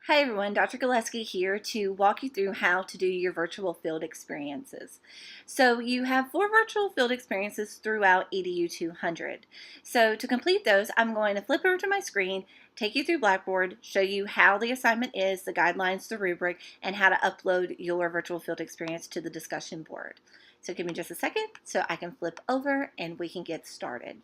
Hi everyone, Dr. Gillespie here to walk you through how to do your virtual field experiences. So you have 4 virtual field experiences throughout EDU 200. So to complete those, I'm going to flip over to my screen, take you through Blackboard, show you how the assignment is, the guidelines, the rubric, and how to upload your virtual field experience to the discussion board. So give me just a second so I can flip over and we can get started.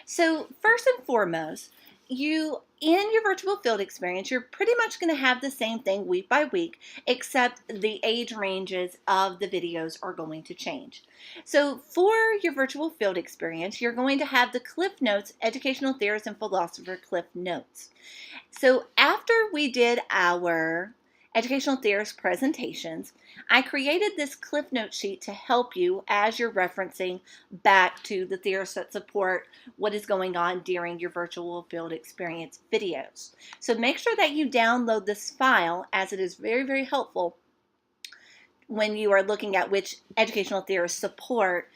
So first and foremost, in your virtual field experience, you're pretty much going to have the same thing week by week, except the age ranges of the videos are going to change. So for your virtual field experience, you're going to have the Cliff Notes, Educational Theorist and Philosopher Cliff Notes. So after we did our educational theorist presentations, I created this Cliff Note sheet to help you as you're referencing back to the theorists that support what is going on during your virtual field experience videos. So make sure that you download this file, as it is very, very helpful when you are looking at which educational theorists support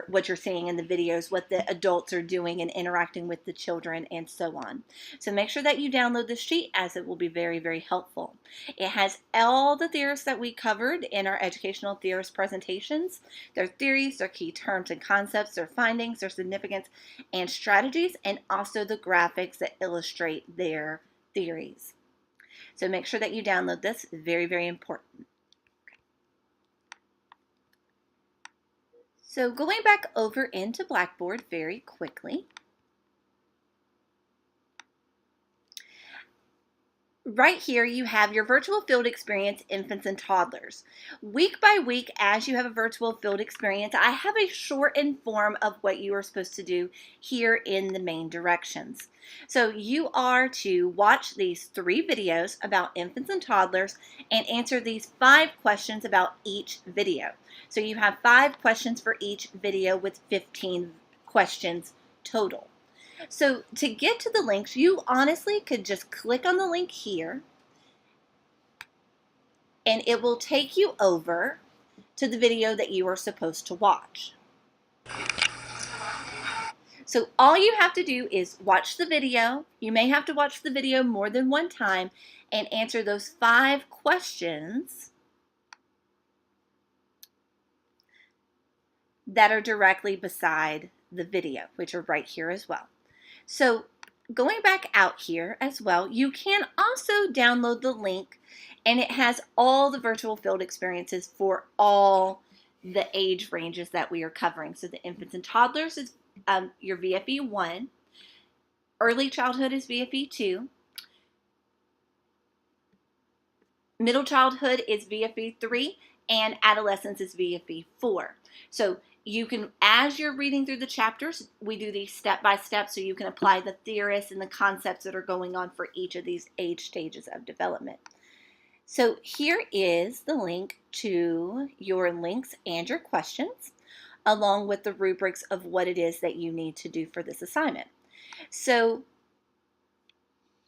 what you're seeing in the videos, what the adults are doing and interacting with the children, and so on. So make sure that you download this sheet, as it will be very, very helpful. It has all the theorists that we covered in our educational theorist presentations, their theories, their key terms and concepts, their findings, their significance and strategies, and also the graphics that illustrate their theories. So make sure that you download this. Very, very important. So going back over into Blackboard very quickly. Right here you have your virtual field experience, infants and toddlers. Week by week, as you have a virtual field experience, I have a shortened form of what you are supposed to do here in the main directions. So you are to watch these 3 videos about infants and toddlers and answer these 5 questions about each video. So you have 5 questions for each video with 15 questions total. So to get to the links, you honestly could just click on the link here and it will take you over to the video that you are supposed to watch. So all you have to do is watch the video. You may have to watch the video more than one time and answer those 5 questions that are directly beside the video, which are right here as well. So going back out here as well, you can also download the link, and it has all the virtual field experiences for all the age ranges that we are covering. So the infants and toddlers is your VFE 1, early childhood is VFE 2, middle childhood is VFE 3, and adolescence is VFE 4. So you can, as you're reading through the chapters, we do these step by step so you can apply the theorists and the concepts that are going on for each of these age stages of development. So here is the link to your links and your questions, along with the rubrics of what it is that you need to do for this assignment. So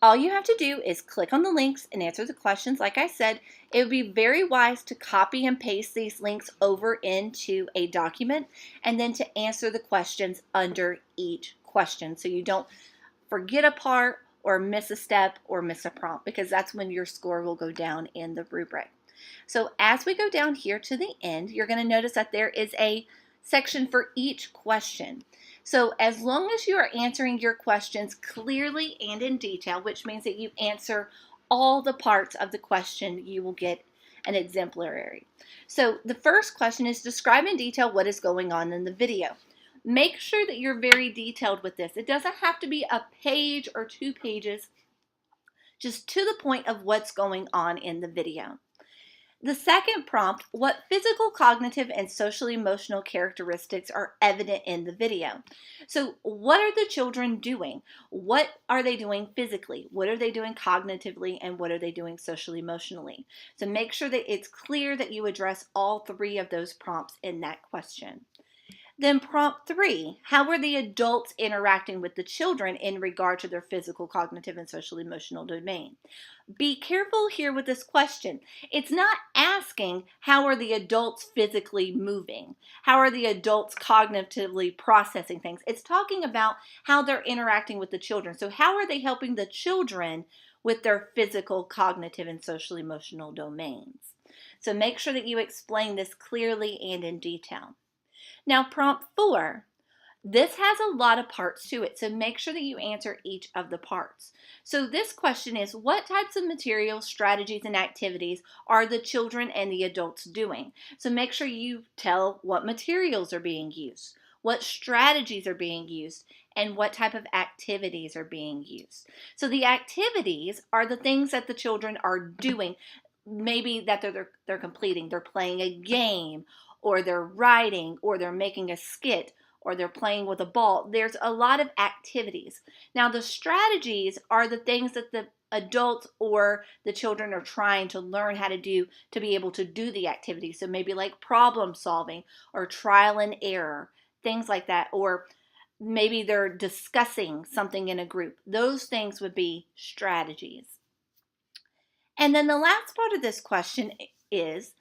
all you have to do is click on the links and answer the questions. Like I said, it would be very wise to copy and paste these links over into a document and then to answer the questions under each question so you don't forget a part or miss a step or miss a prompt, because that's when your score will go down in the rubric. So as we go down here to the end, you're going to notice that there is a section for each question. So as long as you are answering your questions clearly and in detail, which means that you answer all the parts of the question, you will get an exemplary. So the first question is, describe in detail what is going on in the video. Make sure that you're very detailed with this. It doesn't have to be a page or 2 pages, just to the point of what's going on in the video. The second prompt, what physical, cognitive, and social emotional characteristics are evident in the video? So what are the children doing? What are they doing physically? What are they doing cognitively? And what are they doing socially emotionally? So make sure that it's clear that you address all 3 of those prompts in that question. Then prompt 3, how are the adults interacting with the children in regard to their physical, cognitive, and social emotional domain? Be careful here with this question. It's not asking how are the adults physically moving? How are the adults cognitively processing things? It's talking about how they're interacting with the children. So how are they helping the children with their physical, cognitive, and social emotional domains? So make sure that you explain this clearly and in detail. Now, prompt 4, this has a lot of parts to it, so make sure that you answer each of the parts. So this question is, what types of materials, strategies, and activities are the children and the adults doing? So make sure you tell what materials are being used, what strategies are being used, and what type of activities are being used. So the activities are the things that the children are doing, maybe that they're completing. They're playing a game, or they're writing, or they're making a skit, or they're playing with a ball. There's a lot of activities. Now, the strategies are the things that the adults or the children are trying to learn how to do to be able to do the activity. So maybe like problem solving or trial and error, things like that. Or maybe they're discussing something in a group. Those things would be strategies. And then the last part of this question is,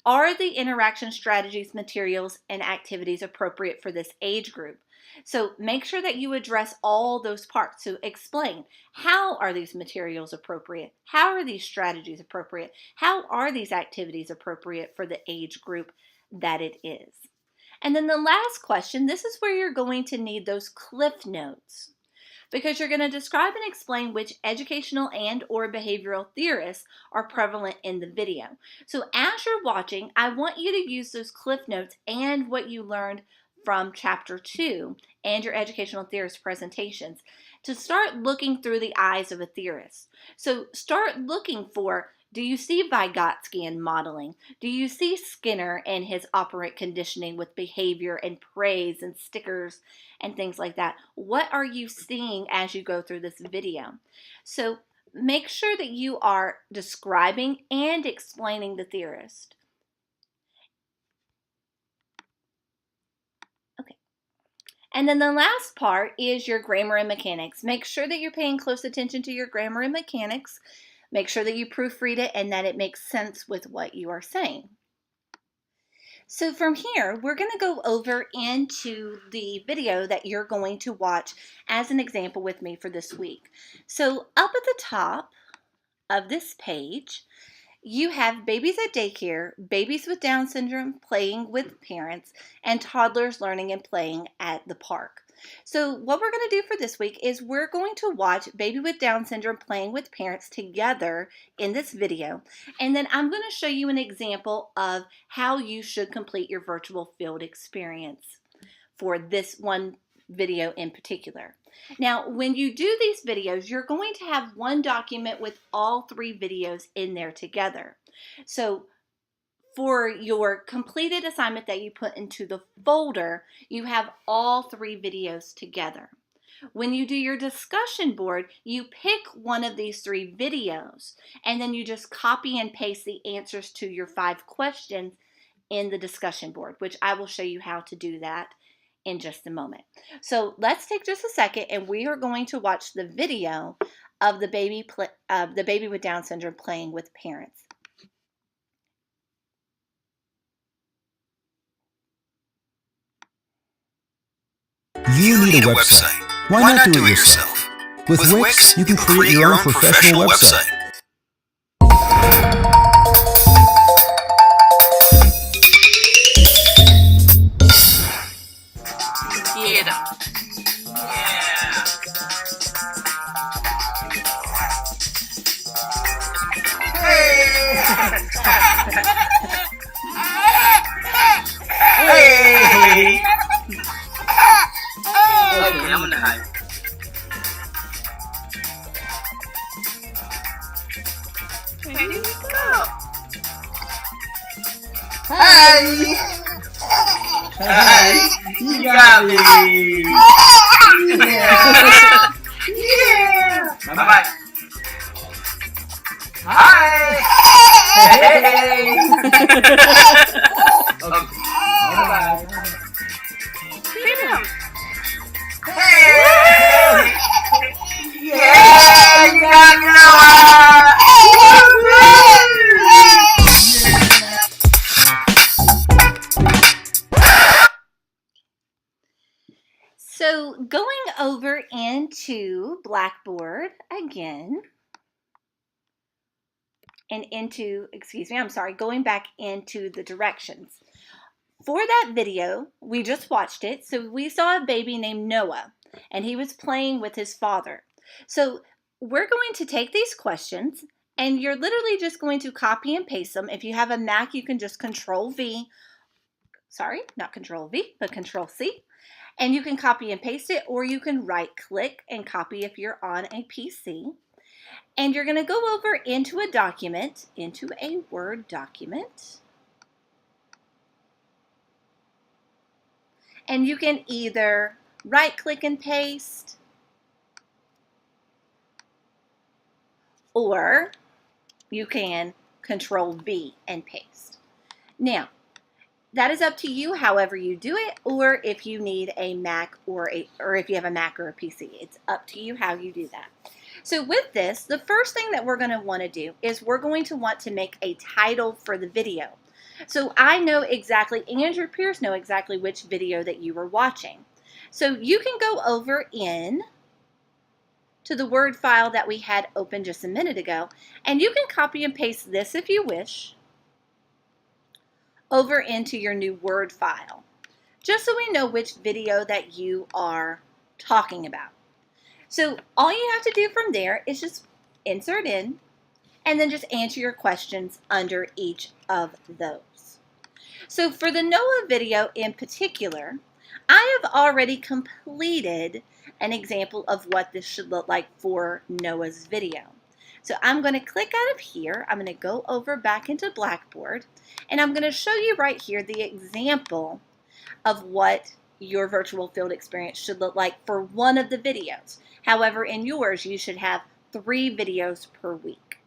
are the interaction strategies, materials, and activities appropriate for this age group? So make sure that you address all those parts. So explain, how are these materials appropriate? How are these strategies appropriate? How are these activities appropriate for the age group that it is? And then the last question, this is where you're going to need those cliff notes, because you're going to describe and explain which educational and or behavioral theorists are prevalent in the video. So as you're watching, I want you to use those cliff notes and what you learned from chapter 2 and your educational theorist presentations to start looking through the eyes of a theorist. So start looking for, do you see Vygotskian modeling? Do you see Skinner and his operant conditioning with behavior and praise and stickers and things like that? What are you seeing as you go through this video? So make sure that you are describing and explaining the theorist. Okay. And then the last part is your grammar and mechanics. Make sure that you're paying close attention to your grammar and mechanics. Make sure that you proofread it and that it makes sense with what you are saying. So from here, we're going to go over into the video that you're going to watch as an example with me for this week. So up at the top of this page, you have babies at daycare, babies with Down syndrome playing with parents, and toddlers learning and playing at the park. So what we're going to do for this week is we're going to watch baby with Down syndrome playing with parents together in this video. And then I'm going to show you an example of how you should complete your virtual field experience for this one video in particular. Now, when you do these videos, you're going to have one document with all 3 videos in there together. So for your completed assignment that you put into the folder, you have all 3 videos together. When you do your discussion board, you pick one of these 3 videos, and then you just copy and paste the answers to your 5 questions in the discussion board, which I will show you how to do that in just a moment. So let's take just a second, and we are going to watch the video of the baby with Down syndrome playing with parents. You need a website. Why not do it yourself? With Wix, you can create your own professional website. Get up. Hey! Okay, I'm gonna hide. Here we go. Hi! Hi! You got me! Yeah! Yeah! Bye-bye! Hi! Hey! Okay. Bye-bye. got Noah! So going over into Blackboard again, and into, going back into the directions. For that video, we just watched it, so we saw a baby named Noah, and he was playing with his father. So we're going to take these questions, and you're literally just going to copy and paste them. If you have a Mac, you can just Control-V. Sorry, not Control-V, but Control-C. And you can copy and paste it, or you can right-click and copy if you're on a PC. And you're going to go over into a document, into a Word document. And you can either right-click and paste, or you can Control-V and paste. Now, that is up to you however you do it, or if you need a Mac or if you have a Mac or a PC. It's up to you how you do that. So with this, the first thing that we're going to want to do is we're going to want to make a title for the video. So I know exactly, and your peers know exactly which video that you were watching. So you can go over in to the Word file that we had open just a minute ago, and you can copy and paste this if you wish over into your new Word file, just so we know which video that you are talking about. So all you have to do from there is just insert in and then just answer your questions under each of those. So for the Noah video in particular, I have already completed an example of what this should look like for Noah's video. So I'm going to click out of here. I'm going to go over back into Blackboard, and I'm going to show you right here the example of what your virtual field experience should look like for one of the videos. However, in yours, you should have 3 videos per week.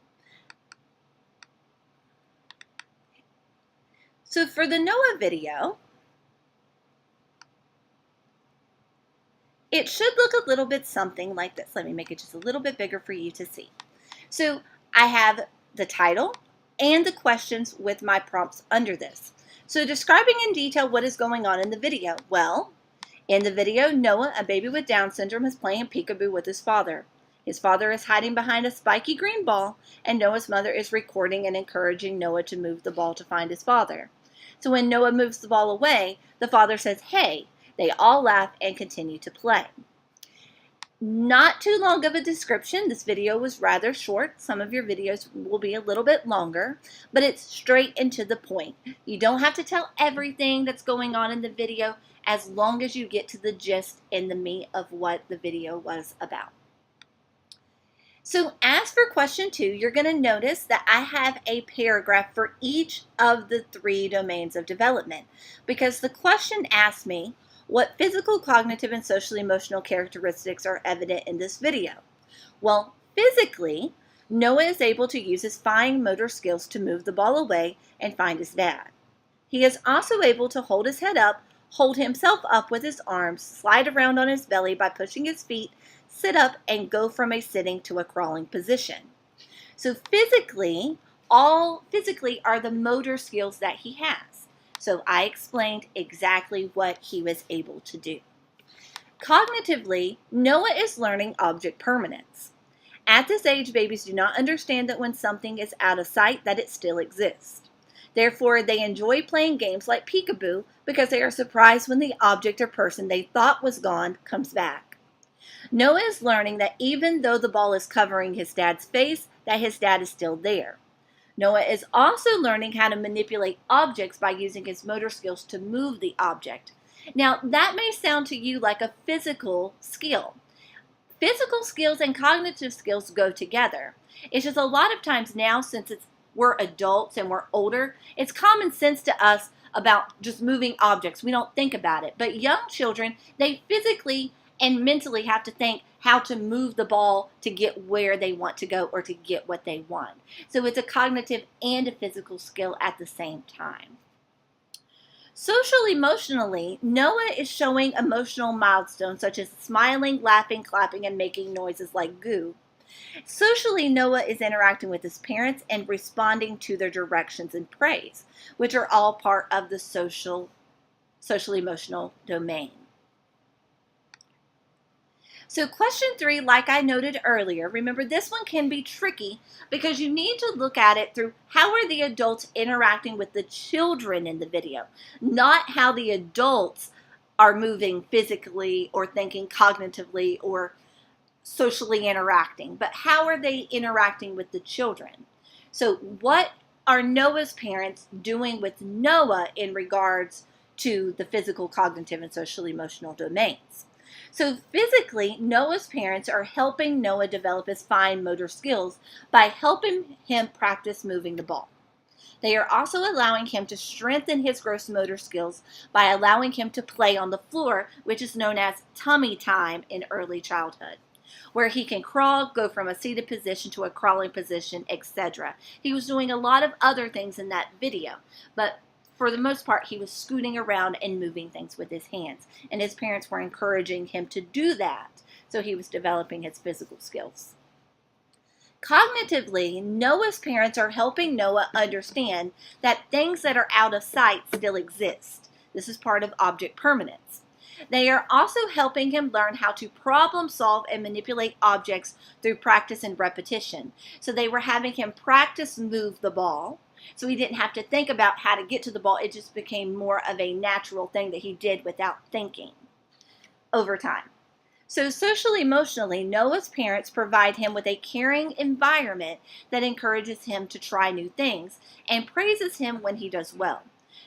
So for the Noah video, it should look a little bit something like this. Let me make it just a little bit bigger for you to see. So I have the title and the questions with my prompts under this. So describing in detail what is going on in the video. Well, in the video, Noah, a baby with Down syndrome, is playing peekaboo with his father. His father is hiding behind a spiky green ball, and Noah's mother is recording and encouraging Noah to move the ball to find his father. So when Noah moves the ball away, the father says, "Hey." They all laugh and continue to play. Not too long of a description. This video was rather short. Some of your videos will be a little bit longer, but it's straight and to the point. You don't have to tell everything that's going on in the video as long as you get to the gist and the meat of what the video was about. So as for question 2, you're going to notice that I have a paragraph for each of the 3 domains of development, because the question asked me, what physical, cognitive, and social emotional characteristics are evident in this video? Well, physically, Noah is able to use his fine motor skills to move the ball away and find his dad. He is also able to hold his head up, hold himself up with his arms, slide around on his belly by pushing his feet, sit up, and go from a sitting to a crawling position. So physically are the motor skills that he has. So I explained exactly what he was able to do. Cognitively, Noah is learning object permanence. At this age, babies do not understand that when something is out of sight, that it still exists. Therefore, they enjoy playing games like peekaboo because they are surprised when the object or person they thought was gone comes back. Noah is learning that even though the ball is covering his dad's face, that his dad is still there. Noah is also learning how to manipulate objects by using his motor skills to move the object. Now, that may sound to you like a physical skill. Physical skills and cognitive skills go together. It's just a lot of times now, since we're adults and we're older, it's common sense to us about just moving objects. We don't think about it. But young children, they physically and mentally have to think how to move the ball to get where they want to go or to get what they want. So it's a cognitive and a physical skill at the same time. Social emotionally, Noah is showing emotional milestones such as smiling, laughing, clapping, and making noises like goo. Socially, Noah is interacting with his parents and responding to their directions and praise, which are all part of the social emotional domain. So question 3, like I noted earlier, remember this one can be tricky because you need to look at it through how are the adults interacting with the children in the video, not how the adults are moving physically or thinking cognitively or socially interacting, but how are they interacting with the children? So what are Noah's parents doing with Noah in regards to the physical, cognitive, and social emotional domains? So physically, Noah's parents are helping Noah develop his fine motor skills by helping him practice moving the ball. They are also allowing him to strengthen his gross motor skills by allowing him to play on the floor, which is known as tummy time in early childhood, where he can crawl, go from a seated position to a crawling position, etc. He was doing a lot of other things in that video, but for the most part, he was scooting around and moving things with his hands, and his parents were encouraging him to do that, so he was developing his physical skills. Cognitively, Noah's parents are helping Noah understand that things that are out of sight still exist. This is part of object permanence. They are also helping him learn how to problem solve and manipulate objects through practice and repetition. So they were having him practice move the ball, so he didn't have to think about how to get to the ball. It just became more of a natural thing that he did without thinking over time. So socially, emotionally, Noah's parents provide him with a caring environment that encourages him to try new things and praises him when he does well.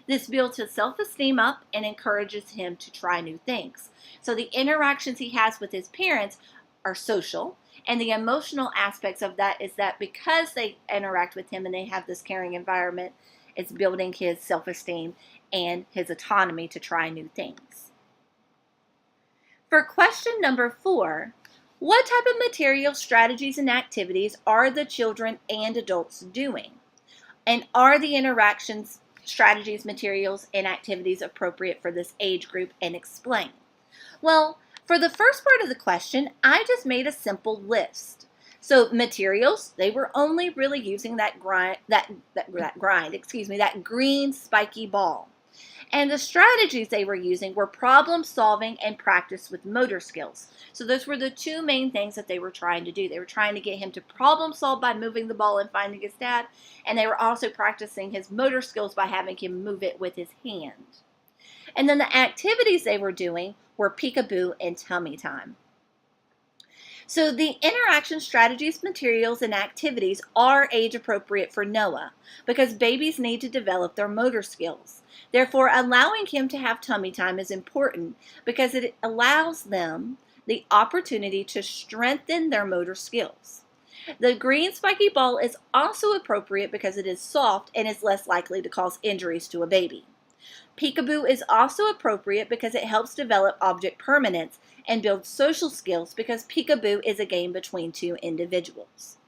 This builds his self-esteem up and encourages him to try new things. So the interactions he has with his parents are social, and the emotional aspects of that is that because they interact with him and they have this caring environment, it's building his self-esteem and his autonomy to try new things. For question number 4, what type of material, strategies, and activities are the children and adults doing? And are the interactions, strategies, materials, and activities appropriate for this age group, and explain? Well, for the first part of the question, I just made a simple list. So materials, they were only really using that green spiky ball. And the strategies they were using were problem solving and practice with motor skills. So those were the two main things that they were trying to do. They were trying to get him to problem solve by moving the ball and finding his dad. And they were also practicing his motor skills by having him move it with his hand. And then the activities they were doing were peekaboo and tummy time. So the interaction, strategies, materials, and activities are age appropriate for Noah because babies need to develop their motor skills. Therefore, allowing him to have tummy time is important because it allows them the opportunity to strengthen their motor skills. The green spiky ball is also appropriate because it is soft and is less likely to cause injuries to a baby. Peekaboo is also appropriate because it helps develop object permanence and build social skills because peekaboo is a game between two individuals.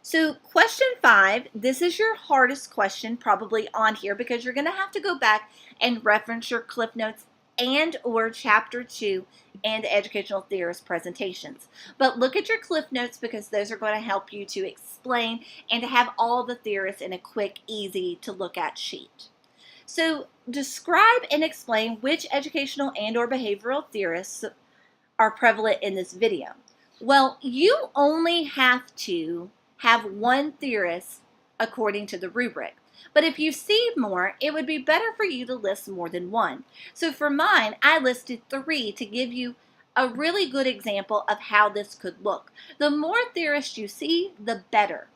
So question 5, this is your hardest question probably on here because you're going to have to go back and reference your Cliff Notes and or Chapter 2 and the Educational Theorist presentations. But look at your Cliff Notes because those are going to help you to explain and to have all the theorists in a quick, easy to look at sheet. So describe and explain which educational and or behavioral theorists are prevalent in this video. Well, you only have to have one theorist according to the rubric. But if you see more, it would be better for you to list more than one. So for mine, I listed 3 to give you a really good example of how this could look. The more theorists you see, the better.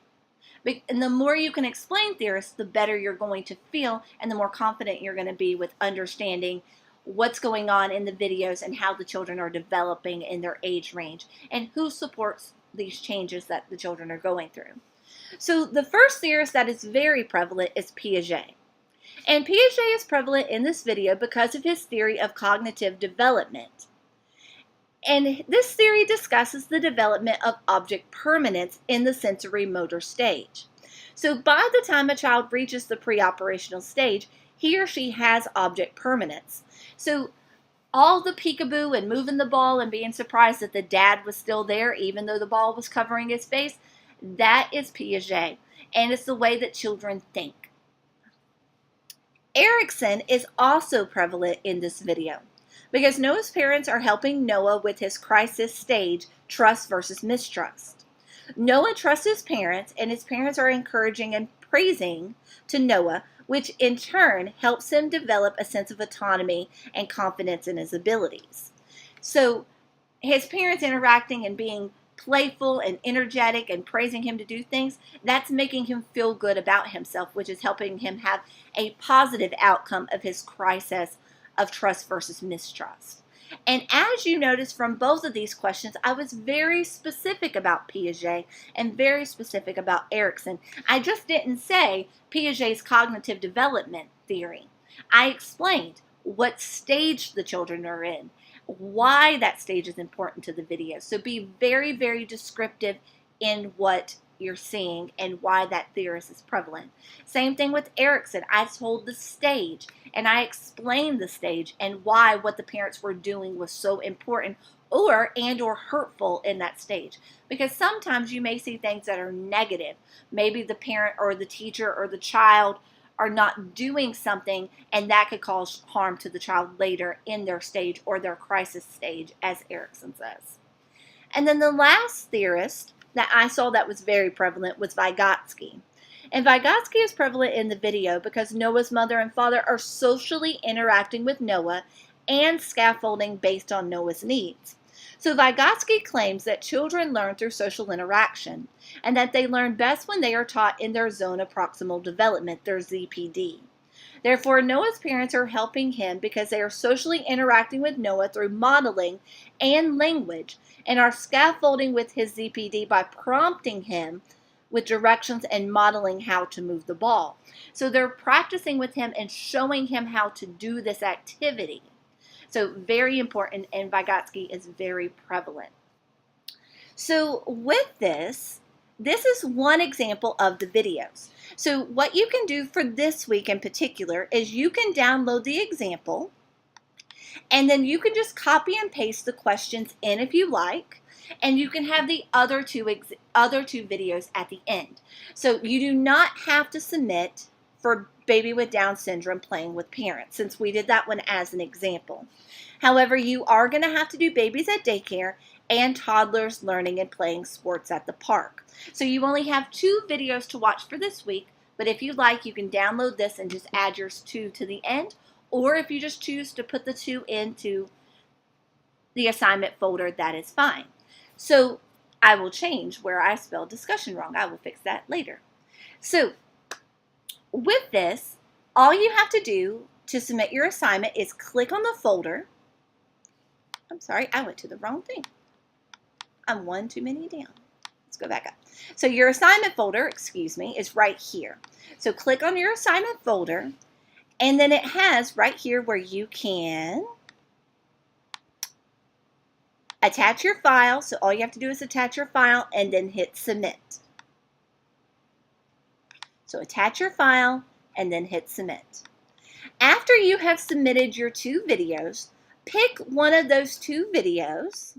And the more you can explain theorists, the better you're going to feel and the more confident you're going to be with understanding what's going on in the videos and how the children are developing in their age range and who supports these changes that the children are going through. So the first theorist that is very prevalent is Piaget. And Piaget is prevalent in this video because of his theory of cognitive development. And this theory discusses the development of object permanence in the sensory motor stage. So by the time a child reaches the pre-operational stage, he or she has object permanence. So all the peekaboo and moving the ball and being surprised that the dad was still there even though the ball was covering his face, that is Piaget. And it's the way that children think. Erikson is also prevalent in this video because Noah's parents are helping Noah with his crisis stage, trust versus mistrust. Noah trusts his parents, and his parents are encouraging and praising to Noah, which in turn helps him develop a sense of autonomy and confidence in his abilities. So his parents interacting and being playful and energetic and praising him to do things, that's making him feel good about himself, which is helping him have a positive outcome of his crisis of trust versus mistrust. And as you notice from both of these questions, I was very specific about Piaget and very specific about Erikson. I just didn't say Piaget's cognitive development theory. I explained what stage the children are in, why that stage is important to the video. So be very, very descriptive in what you're seeing and why that theorist is prevalent. Same thing with Erikson. I told the stage and I explained the stage and why what the parents were doing was so important or hurtful in that stage. Because sometimes you may see things that are negative. Maybe the parent or the teacher or the child are not doing something, and that could cause harm to the child later in their stage or their crisis stage, as Erikson says. And then the last theorist that I saw that was very prevalent was Vygotsky. And Vygotsky is prevalent in the video because Noah's mother and father are socially interacting with Noah and scaffolding based on Noah's needs. So Vygotsky claims that children learn through social interaction and that they learn best when they are taught in their zone of proximal development, their ZPD. Therefore, Noah's parents are helping him because they are socially interacting with Noah through modeling and language and are scaffolding with his ZPD by prompting him with directions and modeling how to move the ball. So they're practicing with him and showing him how to do this activity. So very important, and Vygotsky is very prevalent. So with this is one example of the videos. So what you can do for this week in particular is you can download the example, and then you can just copy and paste the questions in if you like, and you can have the other two videos at the end. So you do not have to submit for baby with Down syndrome playing with parents, since we did that one as an example. However, you are going to have to do babies at daycare and toddlers learning and playing sports at the park. So you only have 2 videos to watch for this week, but if you like, you can download this and just add yours to the end, or if you just choose to put the 2 into the assignment folder, that is fine. So I will change where I spelled discussion wrong. I will fix that later. So with this, all you have to do to submit your assignment is click on the folder. I'm sorry, I went to the wrong thing. I'm one too many down. Let's go back up. So your assignment folder, is right here. So click on your assignment folder, and then it has right here where you can attach your file. So all you have to do is attach your file and then hit submit. So attach your file and then hit submit. After you have submitted your 2 videos, pick one of those 2 videos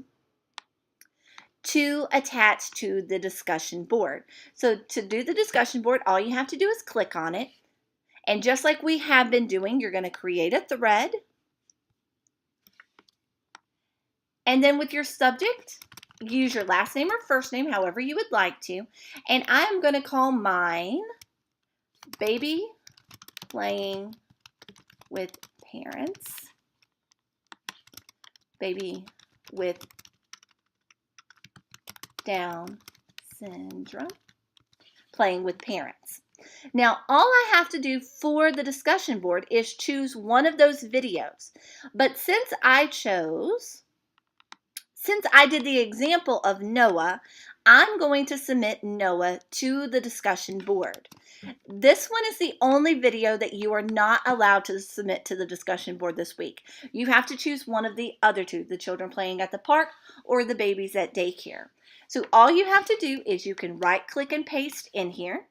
to attach to the discussion board. So to do the discussion board, all you have to do is click on it. And just like we have been doing, you're going to create a thread. And then with your subject, use your last name or first name, however you would like to. And I am going to call mine Baby Playing with Parents. Baby with Down syndrome playing with parents. Now, all I have to do for the discussion board is choose one of those videos. But since I did the example of Noah, I'm going to submit Noah to the discussion board. This one is the only video that you are not allowed to submit to the discussion board this week. You have to choose one of the other 2, the children playing at the park or the babies at daycare. So all you have to do is you can right click and paste in here.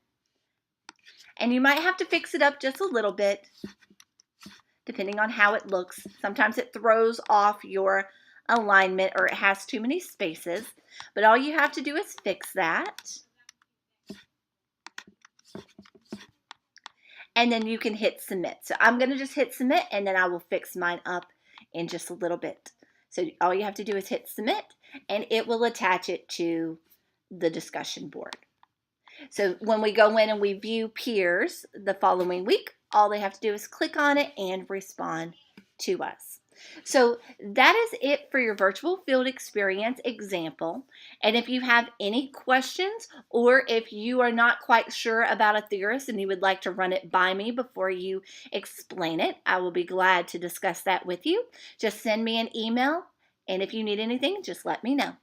And you might have to fix it up just a little bit. depending on how it looks. Sometimes it throws off your alignment or it has too many spaces, but all you have to do is fix that. And then you can hit submit. So I'm going to just hit submit, and then I will fix mine up in just a little bit. So all you have to do is hit submit, and it will attach it to the discussion board. So when we go in and we view peers the following week, all they have to do is click on it and respond to us. So that is it for your virtual field experience example. And if you have any questions, or if you are not quite sure about a theorist and you would like to run it by me before you explain it, I will be glad to discuss that with you. Just send me an email, and if you need anything, just let me know.